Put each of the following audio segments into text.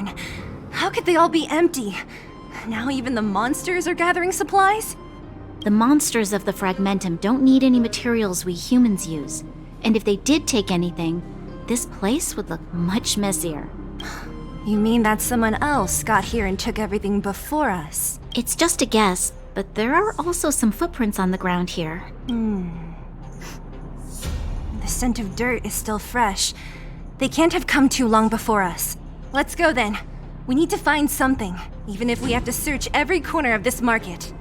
darn. How could they all be empty? Now even the monsters are gathering supplies? The monsters of the Fragmentum don't need any materials we humans use. And if they did take anything, this place would look much messier. You mean that someone else got here and took everything before us? It's just a guess, but there are also some footprints on the ground here. The scent of dirt is still fresh. They can't have come too long before us. Let's go then. We need to find something, even if we have to search every corner of this market.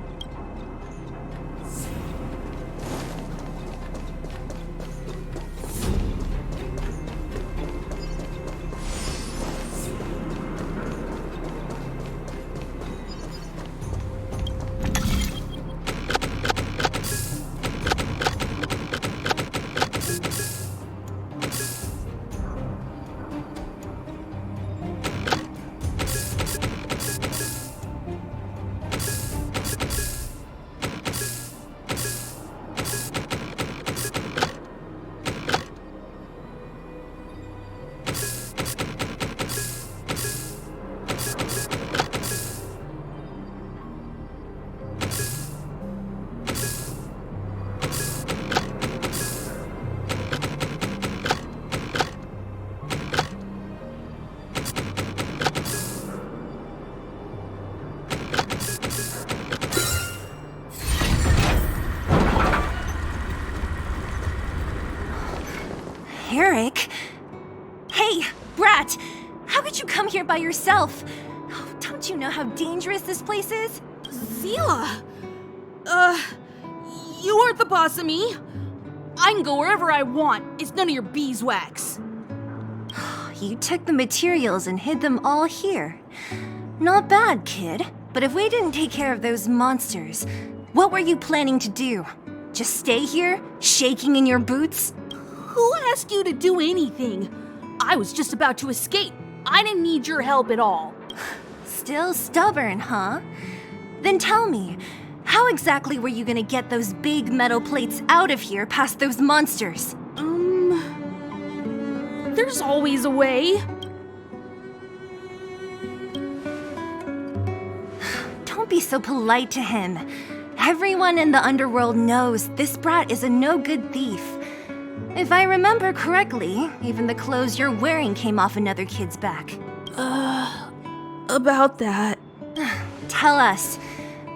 Eric? Hey, Brat! How could you come here by yourself? Oh, don't you know how dangerous this place is? Zila! You aren't the boss of me. I can go wherever I want. It's none of your beeswax. You took the materials and hid them all here. Not bad, kid. But if we didn't take care of those monsters, what were you planning to do? Just stay here, shaking in your boots? Who asked you to do anything? I was just about to escape. I didn't need your help at all. Still stubborn, huh? Then tell me, how exactly were you gonna get those big metal plates out of here past those monsters? There's always a way. Don't be so polite to him. Everyone in the Underworld knows this brat is a no-good thief. If I remember correctly, even the clothes you're wearing came off another kid's back. About that. Tell us,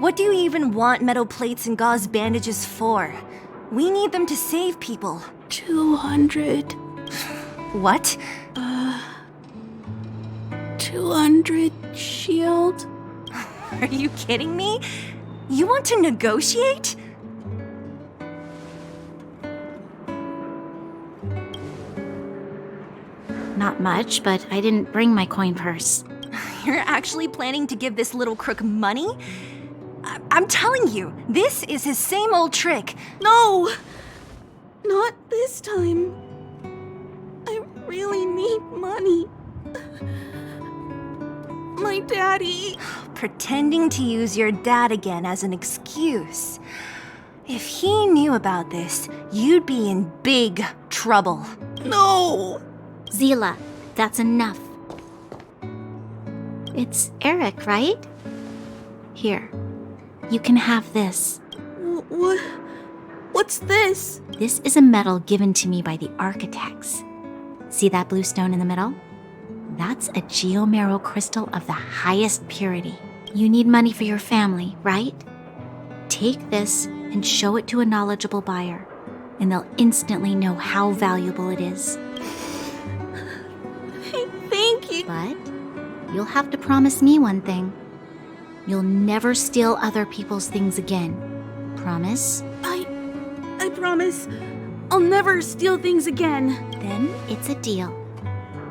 what do you even want metal plates and gauze bandages for? We need them to save people. 200. What? 200 shield? Are you kidding me? You want to negotiate? Not much, but I didn't bring my coin purse. You're actually planning to give this little crook money? I'm telling you, this is his same old trick. No! Not this time. I really need money. My daddy. Pretending to use your dad again as an excuse. If he knew about this, you'd be in big trouble. No! Zila, that's enough. It's Eric, right? Here, you can have this. What's this? This is a medal given to me by the architects. See that blue stone in the middle? That's a geomarrow crystal of the highest purity. You need money for your family, right? Take this and show it to a knowledgeable buyer, and they'll instantly know how valuable it is. Thank you. But you'll have to promise me one thing. You'll never steal other people's things again. Promise? I promise. I'll never steal things again. Then it's a deal.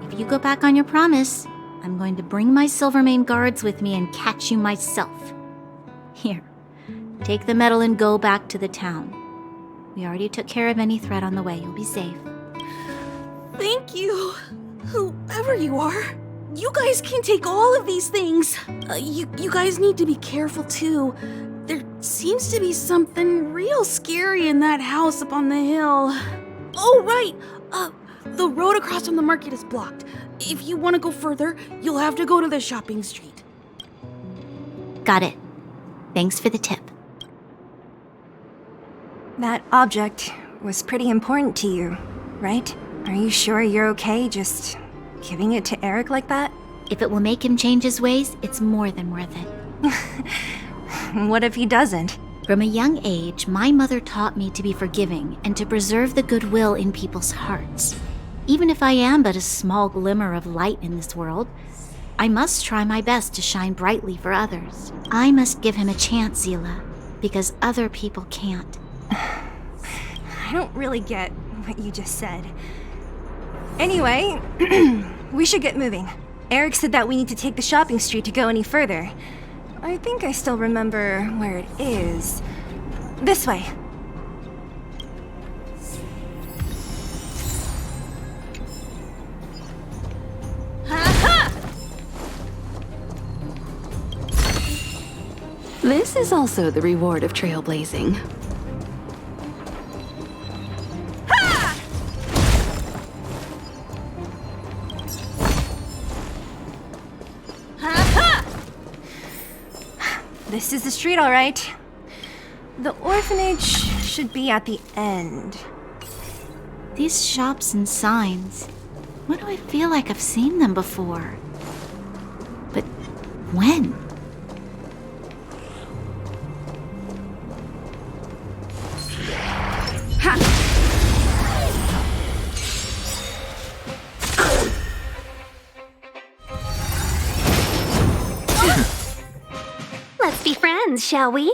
If you go back on your promise, I'm going to bring my Silvermane guards with me and catch you myself. Here, take the medal and go back to the town. We already took care of any threat on the way. You'll be safe. Thank you. Whoever you are, you guys can take all of these things. You guys need to be careful too. There seems to be something real scary in that house up on the hill. Oh, right. The road across from the market is blocked. If you want to go further, you'll have to go to the shopping street. Got it. Thanks for the tip. That object was pretty important to you, right? Are you sure you're okay just giving it to Eric like that? If it will make him change his ways, it's more than worth it. What if he doesn't? From a young age, my mother taught me to be forgiving and to preserve the goodwill in people's hearts. Even if I am but a small glimmer of light in this world, I must try my best to shine brightly for others. I must give him a chance, Zila, because other people can't. I don't really get what you just said. Anyway, we should get moving. Eric said that we need to take the shopping street to go any further. I think I still remember where it is. This way. This is also the reward of trailblazing. This is the street, all right. The orphanage should be at the end. These shops and signs, why do I feel like I've seen them before? But when? Let's be friends, shall we?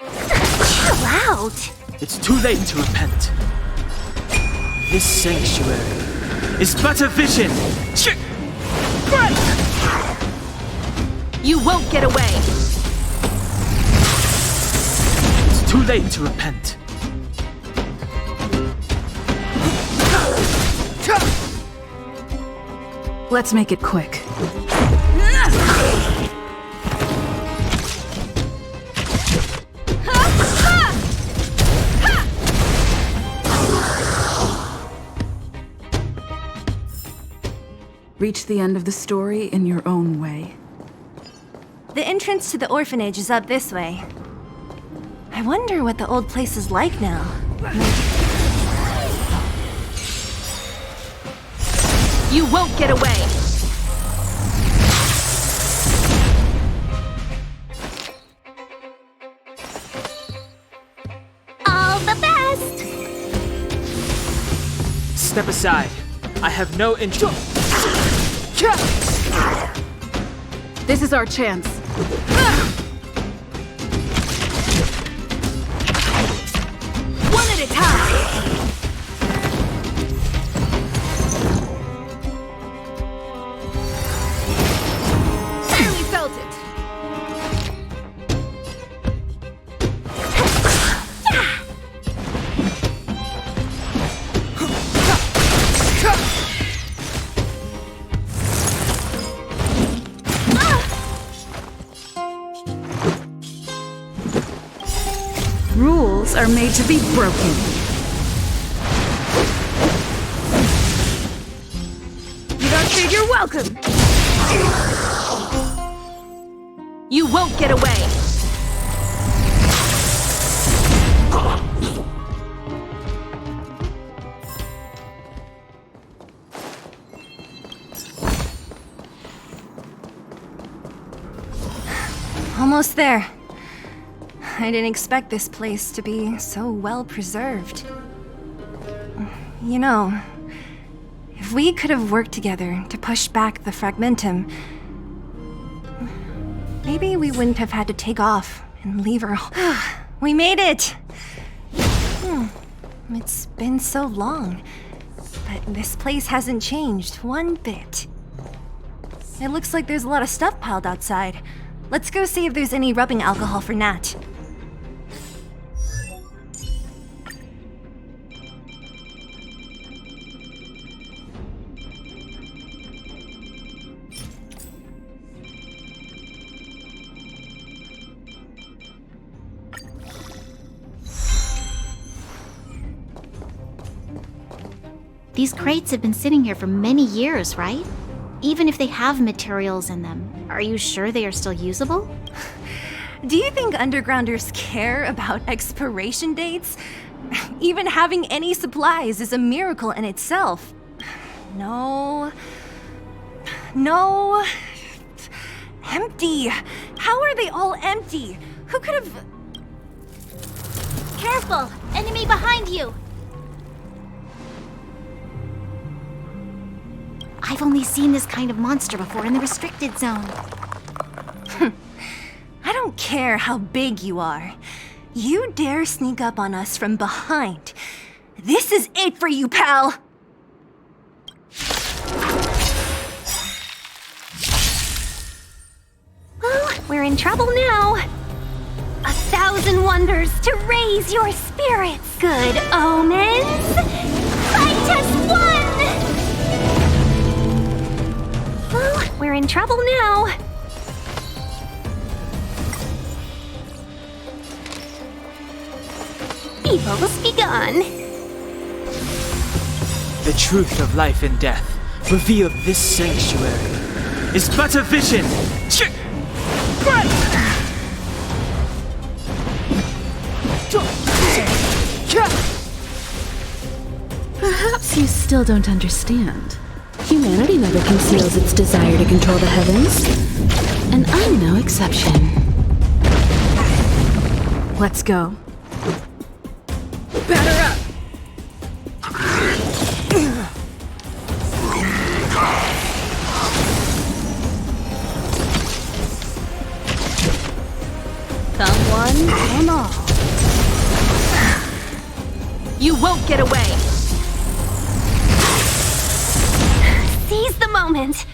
Chill out! It's too late to repent. This sanctuary is but a vision. You won't get away! It's too late to repent. Let's make it quick. Reach the end of the story in your own way. The entrance to the orphanage is up this way. I wonder what the old place is like now. You won't get away! All the best! Step aside. I have no interest. This is our chance. One at a time! Barely felt it! Rules are made to be broken. You don't think you're welcome! You won't get away! Almost there. I didn't expect this place to be so well preserved. You know, if we could have worked together to push back the Fragmentum, maybe we wouldn't have had to take off and leave her. We made it! It's been so long, but this place hasn't changed one bit. It looks like there's a lot of stuff piled outside. Let's go see if there's any rubbing alcohol for Nat. These crates have been sitting here for many years, right? Even if they have materials in them, are you sure they are still usable? Do you think undergrounders care about expiration dates? Even having any supplies is a miracle in itself. No. No. Empty. How are they all empty? Who could have... Careful! Enemy behind you! I've only seen this kind of monster before in the restricted zone. I don't care how big you are. You dare sneak up on us from behind. This is it for you, pal! Well, we're in trouble now. 1,000 wonders to raise your spirits. Good omens. Fight as one! Well, we're in trouble now. Evils begun. The truth of life and death, revealed this sanctuary, is but a vision! Perhaps you still don't understand. Humanity never conceals its desire to control the heavens. And I'm no exception. Let's go. Batter up! Come one, come all. You won't get away! Seize the moment.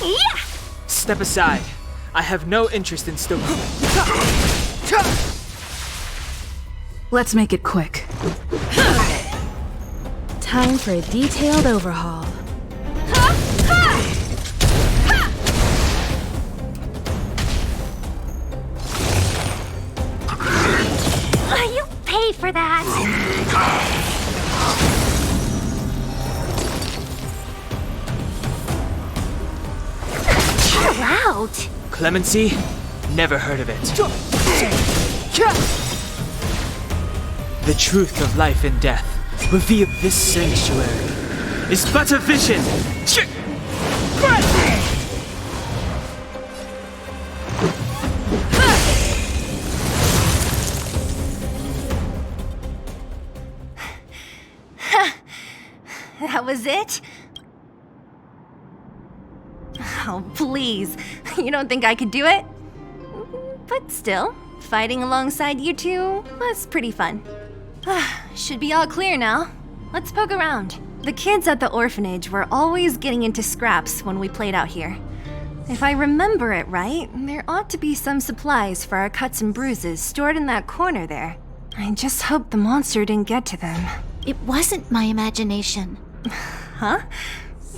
Yeah! Step aside. I have no interest in still. Let's make it quick. Time for a detailed overhaul. You pay for that. Chill out. Clemency? Never heard of it. The truth of life and death, revealed this sanctuary, is but a vision! That was it? Oh, please. You don't think I could do it? But still, fighting alongside you two was pretty fun. Should be all clear now. Let's poke around. The kids at the orphanage were always getting into scraps when we played out here. If I remember it right, there ought to be some supplies for our cuts and bruises stored in that corner there. I just hope the monster didn't get to them. It wasn't my imagination. Huh?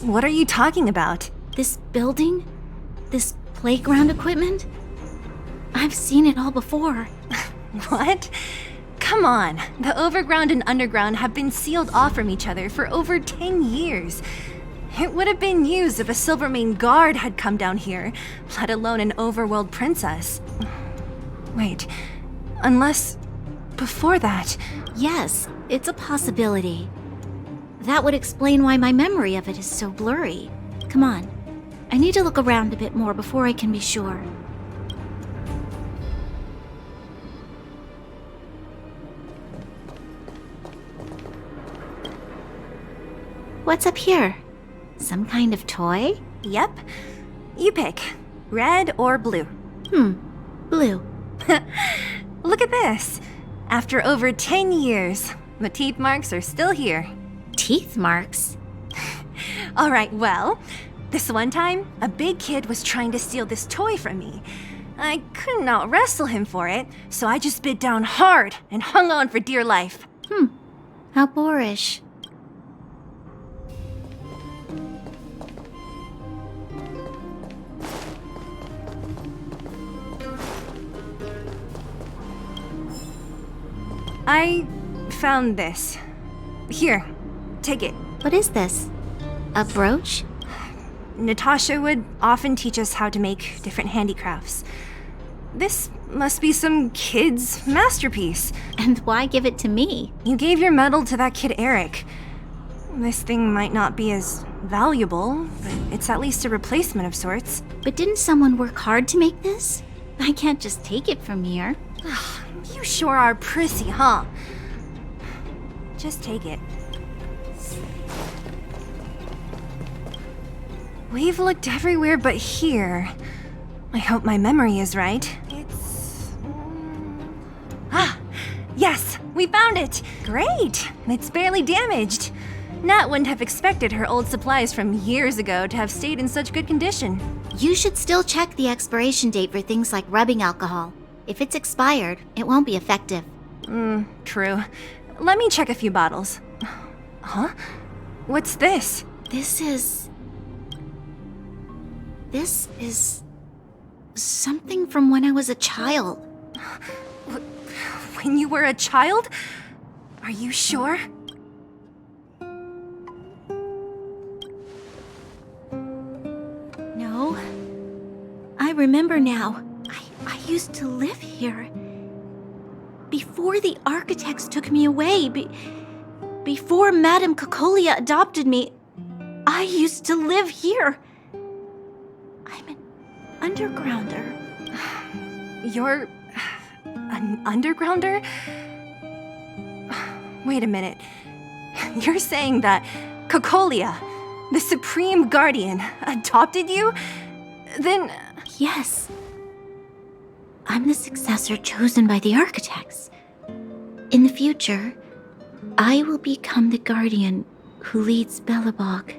What are you talking about? This building? This playground equipment? I've seen it all before. What? Come on. The overground and underground have been sealed off from each other for over 10 years. It would have been used if a Silvermane guard had come down here, let alone an overworld princess. Wait, unless before that... Yes, it's a possibility. That would explain why my memory of it is so blurry. Come on. I need to look around a bit more before I can be sure. What's up here? Some kind of toy? Yep. You pick. Red or blue. Blue. Look at this. After over 10 years, the teeth marks are still here. Teeth marks? Alright, well, this one time, a big kid was trying to steal this toy from me. I couldn't out-wrestle him for it, so I just bit down hard and hung on for dear life. How boorish. I found this. Here, take it. What is this? A brooch? Natasha would often teach us how to make different handicrafts. This must be some kid's masterpiece. And why give it to me? You gave your medal to that kid Eric. This thing might not be as valuable, but it's at least a replacement of sorts. But didn't someone work hard to make this? I can't just take it from here. You sure are prissy, huh? Just take it. We've looked everywhere but here. I hope my memory is right. Yes, we found it! Great! It's barely damaged. Nat wouldn't have expected her old supplies from years ago to have stayed in such good condition. You should still check the expiration date for things like rubbing alcohol. If it's expired, it won't be effective. True. Let me check a few bottles. Huh? What's this? This is something from when I was a child. When you were a child? Are you sure? No. I remember now. I used to live here. Before the architects took me away, before Madame Cocolia adopted me, I used to live here. I'm an undergrounder. You're an undergrounder? Wait a minute. You're saying that Cocolia, the Supreme Guardian, adopted you? Then... Yes. I'm the successor chosen by the architects. In the future, I will become the guardian who leads Belobog.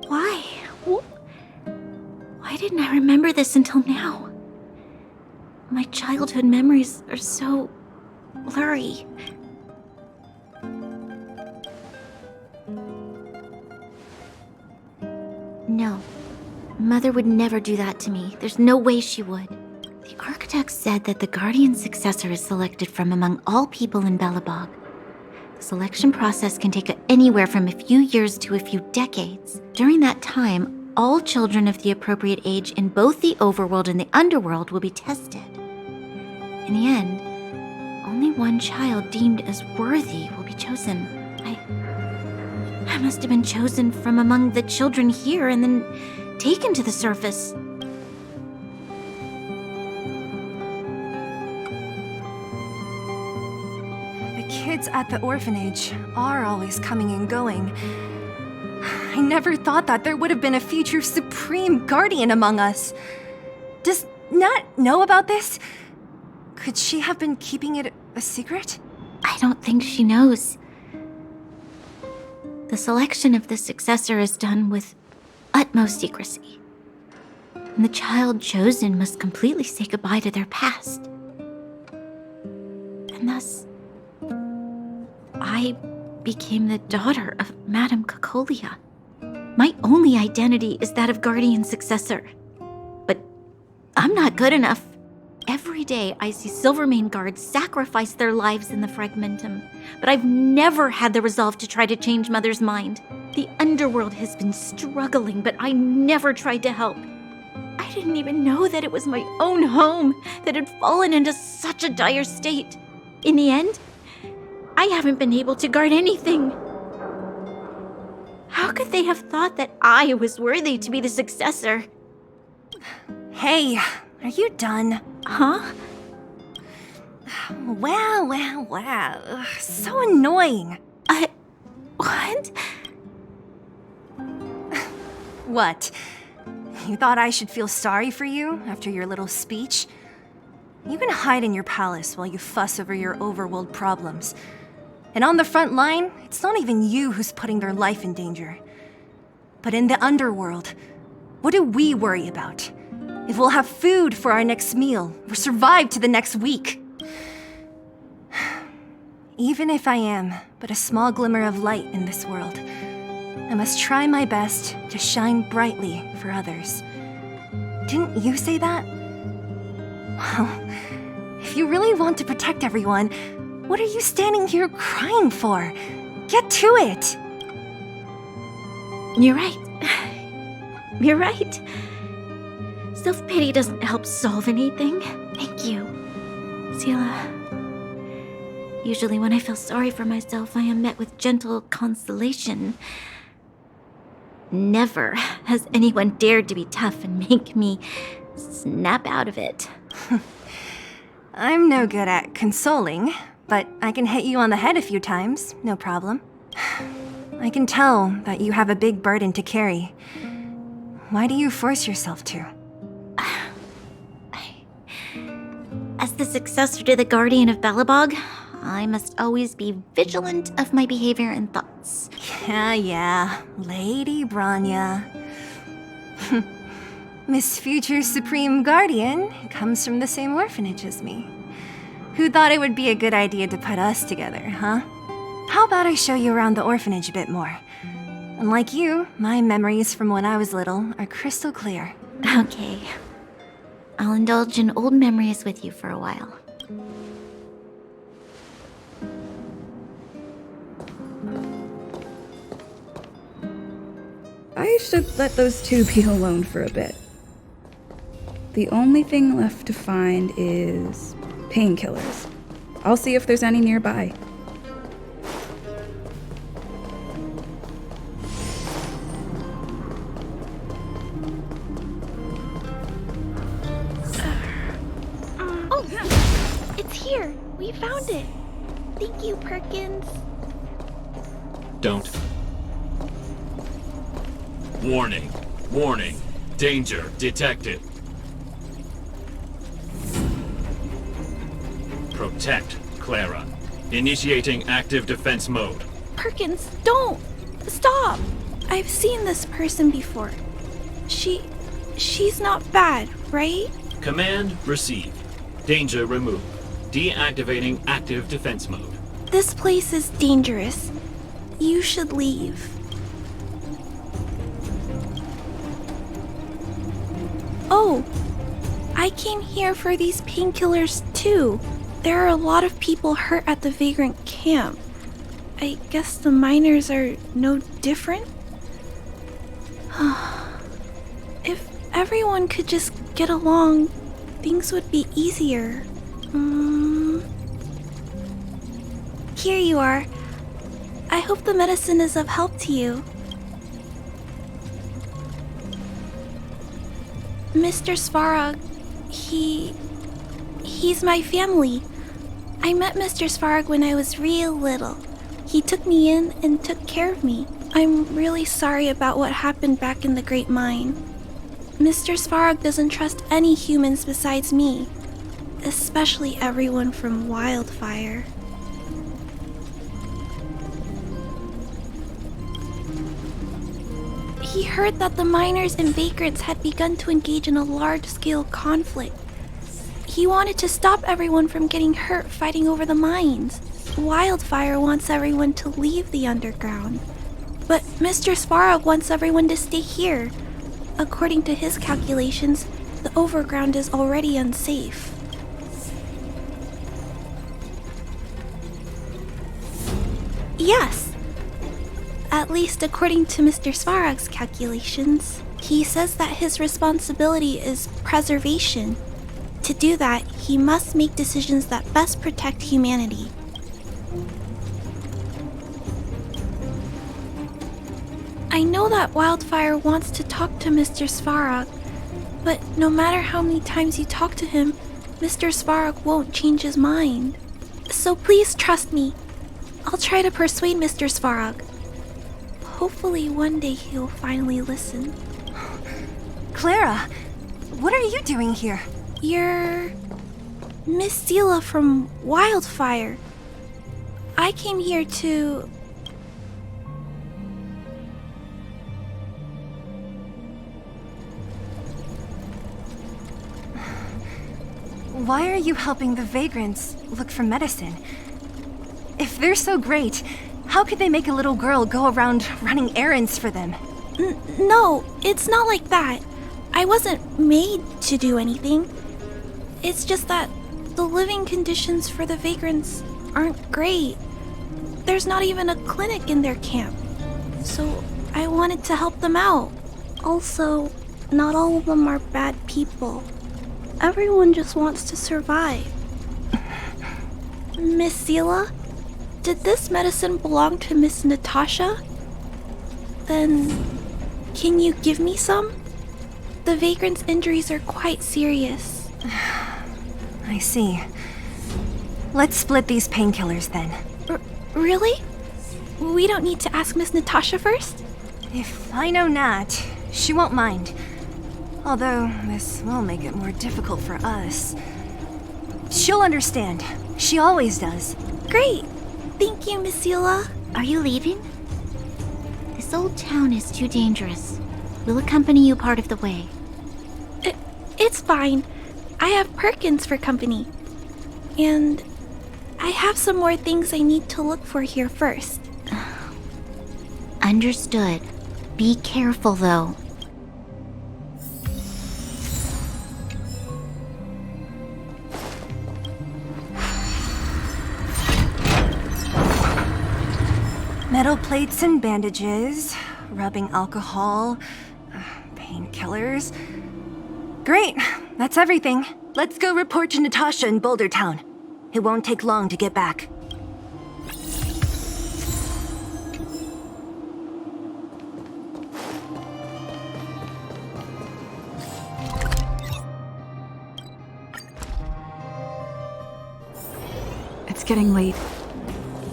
Why? Why didn't I remember this until now? My childhood memories are so blurry. No. Mother would never do that to me. There's no way she would. The architect said that the guardian successor is selected from among all people in Belobog. The selection process can take anywhere from a few years to a few decades. During that time, all children of the appropriate age in both the overworld and the underworld will be tested. In the end, only one child deemed as worthy will be chosen. I must have been chosen from among the children here and then taken to the surface. The kids at the orphanage are always coming and going. I never thought that there would have been a future Supreme Guardian among us. Does Nat know about this? Could she have been keeping it a secret? I don't think she knows. The selection of the successor is done with utmost secrecy. And the child chosen must completely say goodbye to their past. And thus, I became the daughter of Madame Cocolia. My only identity is that of guardian successor. But I'm not good enough. Every day I see Silvermane guards sacrifice their lives in the Fragmentum, but I've never had the resolve to try to change Mother's mind. The Underworld has been struggling, but I never tried to help. I didn't even know that it was my own home that had fallen into such a dire state. In the end, I haven't been able to guard anything. How could they have thought that I was worthy to be the successor? Hey, are you done? Huh? Wow. Ugh, so annoying. What? What? You thought I should feel sorry for you after your little speech? You can hide in your palace while you fuss over your overworld problems. And on the front line, it's not even you who's putting their life in danger. But in the underworld, what do we worry about? If we'll have food for our next meal, or survive to the next week. Even if I am but a small glimmer of light in this world, I must try my best to shine brightly for others. Didn't you say that? Well, if you really want to protect everyone, What are you standing here crying for? Get to it! You're right. You're right. Self-pity doesn't help solve anything. Thank you, Sila. Usually when I feel sorry for myself, I am met with gentle consolation. Never has anyone dared to be tough and make me snap out of it. I'm no good at consoling, but I can hit you on the head a few times, no problem. I can tell that you have a big burden to carry. Why do you force yourself to? As the successor to the Guardian of Belobog, I must always be vigilant of my behavior and thoughts. Yeah, Lady Bronya. Miss Future's Supreme Guardian comes from the same orphanage as me. Who thought it would be a good idea to put us together, huh? How about I show you around the orphanage a bit more? Unlike you, my memories from when I was little are crystal clear. Okay. I'll indulge in old memories with you for a while. I should let those two be alone for a bit. The only thing left to find is painkillers. I'll see if there's any nearby. Oh, it's here. We found it. Thank you, Perkins. Don't. Warning. Warning. Danger detected. Protect Clara. Initiating active defense mode. Perkins, don't! Stop! I've seen this person before. She's not bad, right? Command received. Danger removed. Deactivating active defense mode. This place is dangerous. You should leave. Oh, I came here for these painkillers too. There are a lot of people hurt at the Vagrant camp. I guess the miners are no different? If everyone could just get along, things would be easier. Here you are. I hope the medicine is of help to you. Mr. Svarog, he's my family. I met Mr. Svarog when I was real little. He took me in and took care of me. I'm really sorry about what happened back in the Great Mine. Mr. Svarog doesn't trust any humans besides me, especially everyone from Wildfire. He heard that the miners and vagrants had begun to engage in a large-scale conflict. He wanted to stop everyone from getting hurt fighting over the mines. Wildfire wants everyone to leave the underground. But Mr. Svarog wants everyone to stay here. According to his calculations, the overground is already unsafe. Yes. At least according to Mr. Svarog's calculations. He says that his responsibility is preservation. To do that, he must make decisions that best protect humanity. I know that Wildfire wants to talk to Mr. Svarog, but no matter how many times you talk to him, Mr. Svarog won't change his mind. So please trust me. I'll try to persuade Mr. Svarog. Hopefully one day he'll finally listen. Clara, what are you doing here? You're Miss Sela from Wildfire. I came here to... Why are you helping the vagrants look for medicine? If they're so great, how could they make a little girl go around running errands for them? No, it's not like that. I wasn't made to do anything. It's just that the living conditions for the vagrants aren't great. There's not even a clinic in their camp. So I wanted to help them out. Also, not all of them are bad people. Everyone just wants to survive. Miss Seela, did this medicine belong to Miss Natasha? Then, can you give me some? The vagrant's injuries are quite serious. I see. Let's split these painkillers then. Really? We don't need to ask Miss Natasha first? If I know Nat, she won't mind. Although, this will make it more difficult for us. She'll understand. She always does. Great. Thank you, Miss Seela. Are you leaving? This old town is too dangerous. We'll accompany you part of the way. It's fine. I have Perkins for company. And I have some more things I need to look for here first. Understood. Be careful, though. Metal plates and bandages, rubbing alcohol, painkillers. Great, that's everything. Let's go report to Natasha in Boulder Town. It won't take long to get back. It's getting late.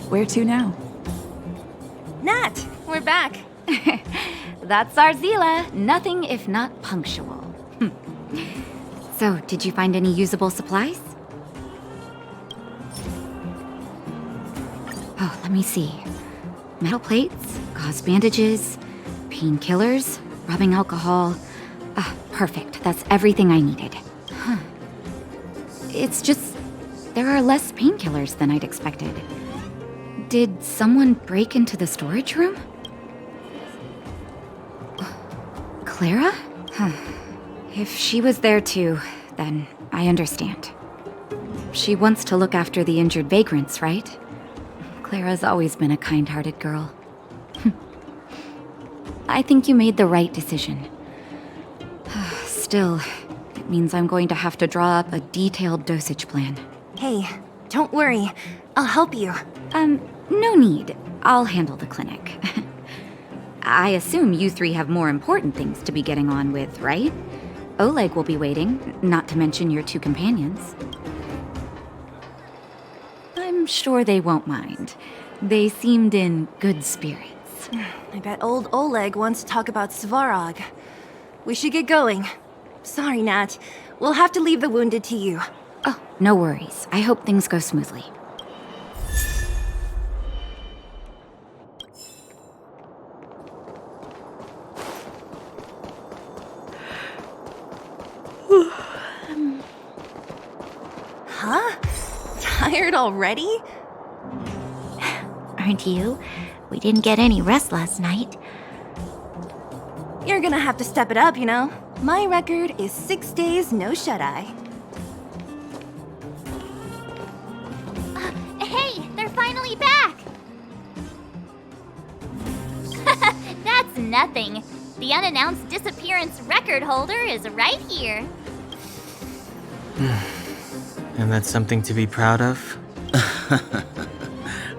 Where to now? Nat, we're back. That's our Zila. Nothing if not punctual. So, did you find any usable supplies? Oh, let me see. Metal plates, gauze bandages, painkillers, rubbing alcohol. Ah, perfect. That's everything I needed. Huh. It's just, there are less painkillers than I'd expected. Did someone break into the storage room? Clara? Huh. If she was there too, then I understand. She wants to look after the injured vagrants, right? Clara's always been a kind-hearted girl. I think you made the right decision. Still, it means I'm going to have to draw up a detailed dosage plan. Hey, don't worry. I'll help you. No need. I'll handle the clinic. I assume you three have more important things to be getting on with, right? Oleg will be waiting, not to mention your two companions. I'm sure they won't mind. They seemed in good spirits. I bet old Oleg wants to talk about Svarog. We should get going. Sorry, Nat. We'll have to leave the wounded to you. Oh, no worries. I hope things go smoothly. Huh? Tired already? Aren't you? We didn't get any rest last night. You're gonna have to step it up, you know? My record is 6 days, no shut-eye. Hey, they're finally back! That's nothing. The unannounced disappearance record holder is right here. And that's something to be proud of?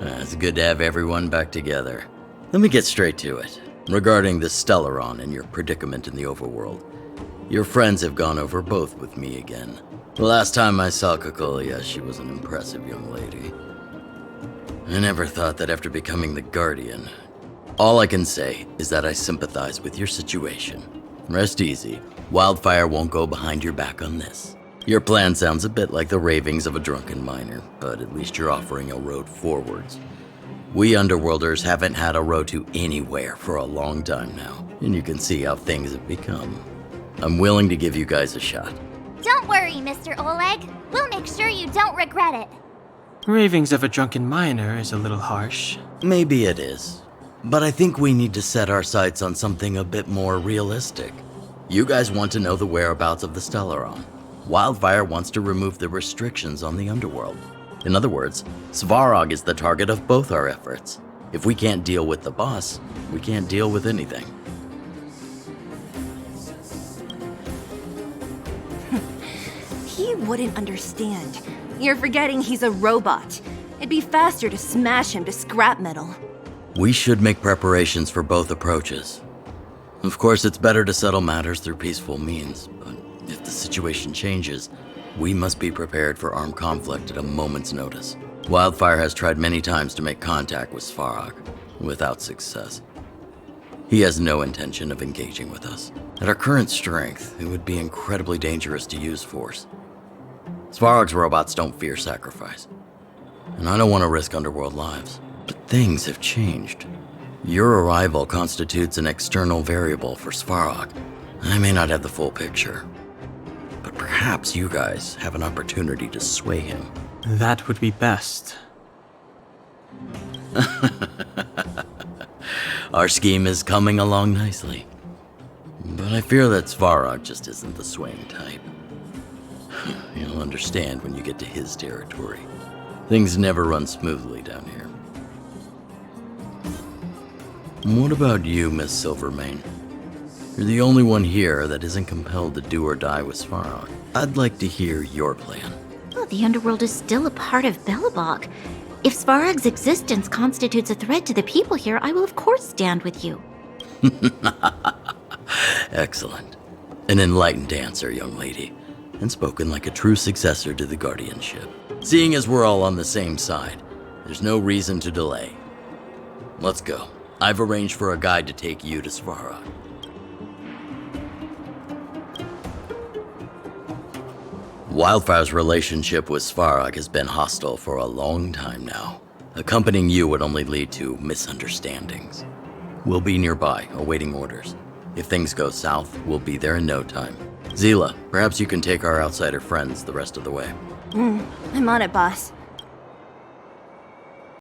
It's good to have everyone back together. Let me get straight to it. Regarding the Stellaron and your predicament in the overworld, your friends have gone over both with me again. The last time I saw Kokolia, she was an impressive young lady. I never thought that after becoming the Guardian. All I can say is that I sympathize with your situation. Rest easy. Wildfire won't go behind your back on this. Your plan sounds a bit like the ravings of a drunken miner, but at least you're offering a road forwards. We Underworlders haven't had a road to anywhere for a long time now, and you can see how things have become. I'm willing to give you guys a shot. Don't worry, Mr. Oleg. We'll make sure you don't regret it. Ravings of a drunken miner is a little harsh. Maybe it is, but I think we need to set our sights on something a bit more realistic. You guys want to know the whereabouts of the Stellaron. Wildfire wants to remove the restrictions on the Underworld. In other words, Svarog is the target of both our efforts. If we can't deal with the boss, we can't deal with anything. He wouldn't understand. You're forgetting he's a robot. It'd be faster to smash him to scrap metal. We should make preparations for both approaches. Of course, it's better to settle matters through peaceful means, but if the situation changes, we must be prepared for armed conflict at a moment's notice. Wildfire has tried many times to make contact with Svarog, without success. He has no intention of engaging with us. At our current strength, it would be incredibly dangerous to use force. Svarog's robots don't fear sacrifice, and I don't want to risk Underworld lives. But things have changed. Your arrival constitutes an external variable for Svarog. I may not have the full picture, but perhaps you guys have an opportunity to sway him. That would be best. Our scheme is coming along nicely. But I fear that Svarog just isn't the swaying type. You'll understand when you get to his territory. Things never run smoothly down here. What about you, Miss Silvermane? You're the only one here that isn't compelled to do or die with Svarog. I'd like to hear your plan. Well, the Underworld is still a part of Belobog. If Svarog's existence constitutes a threat to the people here, I will of course stand with you. Excellent. An enlightened answer, young lady, and spoken like a true successor to the guardianship. Seeing as we're all on the same side, there's no reason to delay. Let's go. I've arranged for a guide to take you to Svarog. Wildfire's relationship with Svarog has been hostile for a long time now. Accompanying you would only lead to misunderstandings. We'll be nearby, awaiting orders. If things go south, we'll be there in no time. Zila, perhaps you can take our outsider friends the rest of the way. I'm on it, boss.